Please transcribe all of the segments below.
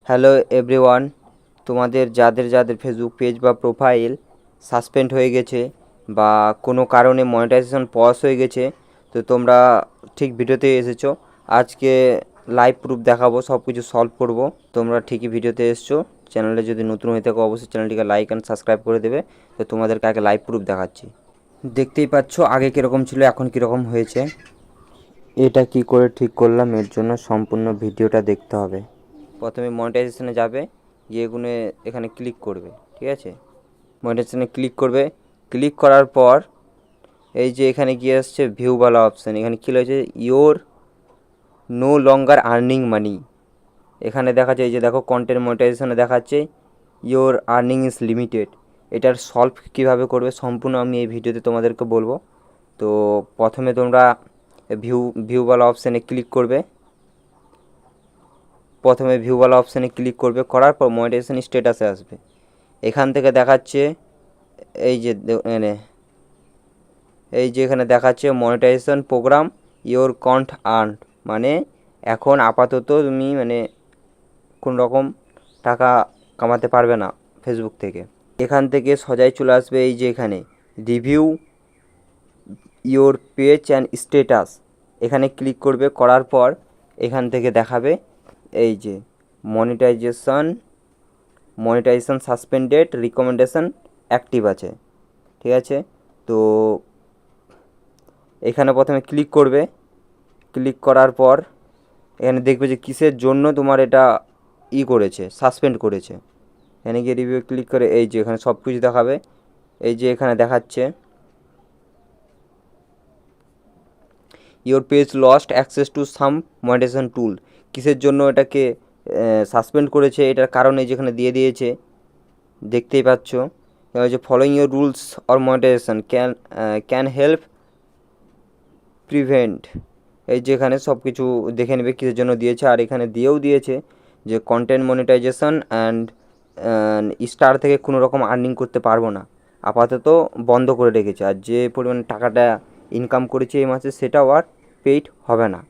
Hello everyone, তোমাদের যাদের যাদের ফেসবুক পেজ বা প্রোফাইল সাসপেন্ড হয়ে গেছে বা কোনো কারণে মনিটাইজেশন পজ হয়ে গেছে, তো তোমরা ঠিক ভিডিওতে এসেছো। আজকে লাইভ প্রুফ দেখাবো, সব কিছু সলভ করব। তোমরা ঠিকই ভিডিওতে এসেছো। চ্যানেলে যদি নতুন হয়ে থাকো অবশ্যই চ্যানেলটিকে লাইক অ্যান্ড সাবস্ক্রাইব করে দেবে। তো তোমাদেরকে আগে লাইভ প্রুফ দেখাচ্ছি। দেখতেই পাচ্ছ আগে কীরকম ছিল, এখন কীরকম হয়েছে। এটা কি করে ঠিক করলাম, এর জন্য সম্পূর্ণ ভিডিওটা দেখতে হবে। প্রথমে মনিটাইজেশনে যাবে, গিয়ে এখানে ক্লিক করবে, ঠিক আছে। মনিটাইজেশনে ক্লিক করবে, ক্লিক করার পর এই যে এখানে গিয়ে আসছে ভিউওয়ালা অপশান, এখানে কী হয়েছে, your no longer earning money. এখানে দেখাচ্ছে, এই যে দেখো কন্টেন্ট মনিটাইজেশনে দেখাচ্ছে ইওর আর্নিং ইজ লিমিটেড। এটার সলভ কীভাবে করবে সম্পূর্ণ আমি এই ভিডিওতে তোমাদেরকে বলবো। তো প্রথমে তোমরা ভিউওয়ালা অপশানে ক্লিক করবে। প্রথমে ভিউওয়ালা অপশানে ক্লিক করবে, করার পর মনিটাইজেশন স্ট্যাটাসে আসবে। এখান থেকে দেখাচ্ছে এখানে দেখাচ্ছে মনিটাইজেশন প্রোগ্রাম ইওর কন্ট আর্ন, মানে এখন আপাতত তুমি কোন রকম টাকা কামাতে পারবে না ফেসবুক থেকে। এখান থেকে সোজাই চলে আসবে এই যে এখানে review your page and status, এখানে ক্লিক করবে। করার পর এখান থেকে দেখাবে এই যে মনিটাইজেশন সাসপেন্ডেড, রিকমেন্ডেশন অ্যাক্টিভ আছে, ঠিক আছে। তো এখানে প্রথমে ক্লিক করবে, ক্লিক করার পর এখানে দেখবে যে কিসের জন্য তোমার এটা করেছে, সাসপেন্ড করেছে। এখানে গিয়ে রিভিউ ক্লিক করে এই যে এখানে সব কিছু দেখাবে। এই যে এখানে দেখাচ্ছে your page lost access to some monetisation tool. কিসের জন্য এটাকে সাসপেন্ড করেছে, এটার কারণে যেখানে দিয়ে দিয়েছে, দেখতেই পাচ্ছ। যে following your rules or monetization can help prevent. এই যে এখানে সব কিছু দেখে নেবে কিসের জন্য দিয়েছে, আর এখানে দিয়েও দিয়েছে যে কন্টেন্ট মনিটাইজেশন অ্যান্ড স্টার থেকে কোনো রকম আর্নিং করতে পারবো না, আপাতত বন্ধ করে রেখেছে। আর যে পরিমাণ টাকাটা ইনকাম করেছে এই মাসে সেটাও আর পেইড হবে না।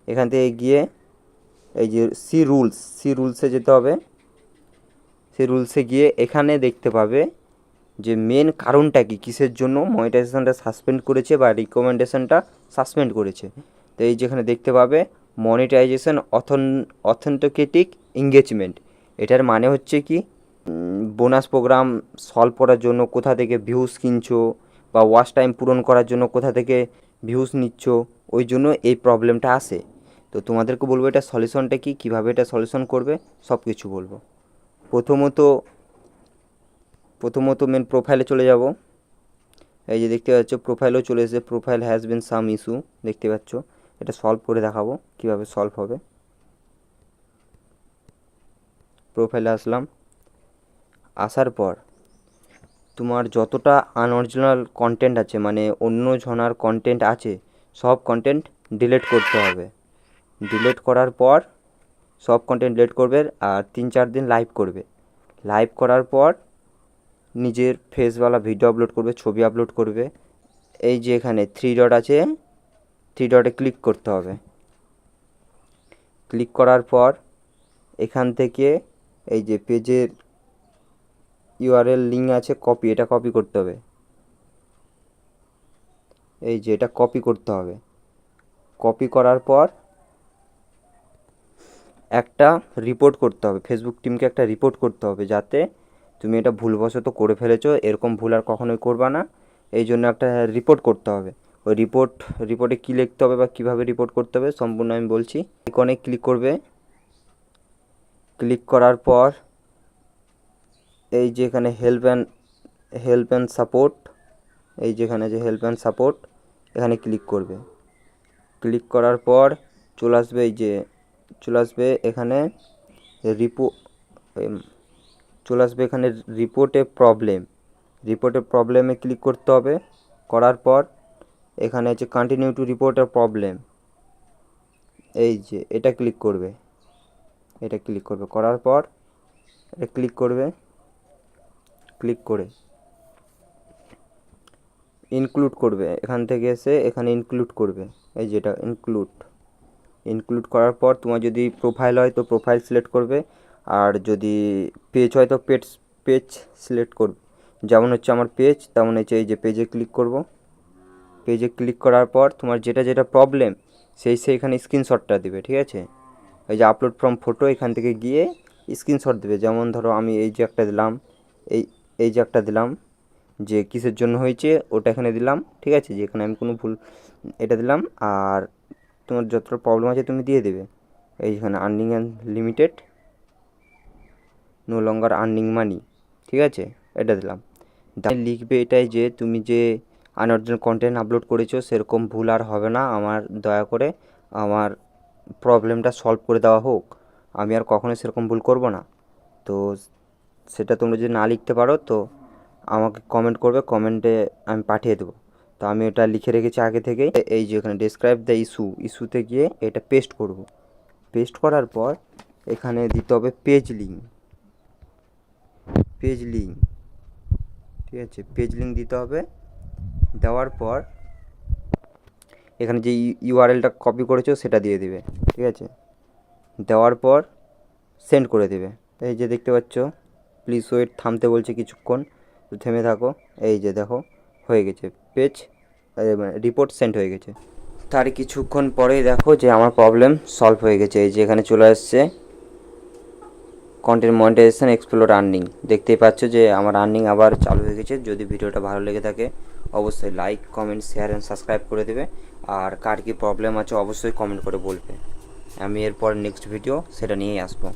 এখান থেকে গিয়ে এই যে সি রুলসে যেতে হবে। সি রুলসে গিয়ে এখানে দেখতে পাবে যে মেন কারণটা কি, কিসের জন্য মনিটাইজেশনটা সাসপেন্ড করেছে বা রিকমেন্ডেশনটা সাসপেন্ড করেছে। তো এই যেখানে দেখতে পাবে মনিটাইজেশন অথেন্টিকেটিক এঙ্গেজমেন্ট। এটার মানে হচ্ছে কি, বোনাস প্রোগ্রাম সলভ করার জন্য কোথা থেকে ভিউজ কিনছো বা ওয়াচ টাইম পূরণ করার জন্য কোথা থেকে ভিউজ নিচ্ছ, ওই জন্য এই প্রবলেমটা আসে। তো তোমাদেরকে বলবো এটা সলিউশনটা কি, কীভাবে এটা সলিউশন করবে সব কিছু বলবো। প্রথমত মেন প্রোফাইলে চলে যাব। এই যে দেখতে পাচ্ছ প্রোফাইলেও চলে এসেছে, profile has been some issue, দেখতে পাচ্ছ। এটা সলভ করে দেখাবো কীভাবে সলভ হবে। প্রোফাইলে আসলাম, আসার পর তোমার যতটা আনঅরিজিনাল কন্টেন্ট আছে, মানে অন্য জনার কন্টেন্ট আছে, সব কন্টেন্ট ডিলিট করতে হবে। ডিলিট করার পর সব কন্টেন্ট ডিলিট করবে, আর 3-4 দিন লাইভ করবে। লাইভ করার পর নিজের ফেসওয়ালা ভিডিও আপলোড করবে, ছবি আপলোড করবে। এই যে এখানে 3 ডট আছে, 3 ডটে ক্লিক করতে হবে। ক্লিক করার পর এখান থেকে এই যে পেজের ইউআরএল লিঙ্ক আছে, কপি, এটা কপি করতে হবে। এই যে এটা কপি করতে হবে। কপি করার পর একটা রিপোর্ট করতে হবে, ফেসবুক টিমকে একটা রিপোর্ট করতে হবে, যাতে তুমি এটা ভুলবশত করে ফেলেছো, এরকম ভুল আর কখনোই করবা না। এই জন্য একটা রিপোর্ট করতে হবে। ওই রিপোর্টে কী লিখতে হবে বা কীভাবে রিপোর্ট করতে হবে সম্পূর্ণ আমি বলছি। আইকনে ক্লিক করবে। ক্লিক করার পর এই যে এখানে হেল্প অ্যান্ড সাপোর্ট, এই যেখানে যে হেল্প অ্যান্ড সাপোর্ট, এখানে ক্লিক করবে। ক্লিক করার পর চলে আসবে এখানে রিপোর্টে প্রবলেমে ক্লিক করতে হবে। করার পর এখানে হচ্ছে continue to report A problem, এই যে এটা ক্লিক করবে। করার পর এটা ক্লিক করে ইনক্লুড করবে। এখান থেকে এসে এখানে ইনক্লুড করবে, এই যেটা ইনক্লুড করার পর তোমার যদি প্রোফাইল হয় তো প্রোফাইল সিলেক্ট করবে, আর যদি পেজ হয় তো পেজ সিলেক্ট করব, যেমন হচ্ছে আমার পেজ, তেমন হচ্ছে এই যে পেজে ক্লিক করব। পেজে ক্লিক করার পর তোমার যেটা যেটা প্রবলেম সেইখানে স্ক্রিনশটটা দিবে, ঠিক আছে। এই যে আপলোড ফ্রম ফটো, এখান থেকে গিয়ে স্ক্রিনশট দেবে। যেমন ধরো আমি এই যে একটা দিলাম, এই যে একটা দিলাম যে কিসের জন্য হয়েছে ওটা এখানে দিলাম, ঠিক আছে, যে এখানে আমি কোনো ভুল এটা দিলাম। আর তোমার যতটা প্রবলেম আছে তুমি দিয়ে দেবে। এইখানে earning and limited, no longer earning money, ঠিক আছে, এটা দিলাম। লিখবে এটাই যে তুমি যে আনঅরিজিনাল কন্টেন্ট আপলোড করেছো সেরকম ভুল আর হবে না, আমার দয়া করে আমার প্রবলেমটা সলভ করে দেওয়া হোক, আমি আর কখনো সেরকম ভুল করব না। তো সেটা তোমরা যদি না লিখতে পারো তো আমাকে কমেন্ট করবে, কমেন্টে আমি পাঠিয়ে দেবো। তো আমি এটা লিখে রেখেছি আগে থেকেই। এই যে এখানে ডেসক্রাইব দ্য ইস্যুতে গিয়ে এটা পেস্ট করব। পেস্ট করার পর এখানে দিতে হবে পেজ লিঙ্ক, ঠিক আছে, পেজ লিঙ্ক দিতে হবে। দেওয়ার পর এখানে যে ইউআরএলটা কপি করেছো সেটা দিয়ে দিবে, ঠিক আছে। দেওয়ার পর সেন্ড করে দেবে। এই যে দেখতে পাচ্ছ প্লিজ ওয়েট, থামতে বলছে কিছুক্ষণ, তো থেমে থাকো। এই যে দেখো হয়ে গেছে, পেজ রিপোর্ট সেন্ড হয়ে গেছে। তার কিছুক্ষণ পরেই দেখো যে আমার প্রবলেম সলভ হয়ে গেছে। এই যে এখানে চলে আসছে কন্টেন্ট মনিটাইজেশন এক্সপ্লোর আর্নিং, দেখতেই পাচ্ছ যে আমার আর্নিং আবার চালু হয়ে গেছে। যদি ভিডিওটা ভালো লেগে থাকে অবশ্যই like, comment, share and subscribe করে দেবে। আর কার কী প্রবলেম আছে অবশ্যই কমেন্ট করে বলবে, আমি এরপর নেক্সট ভিডিও সেটা নিয়েই আসবো।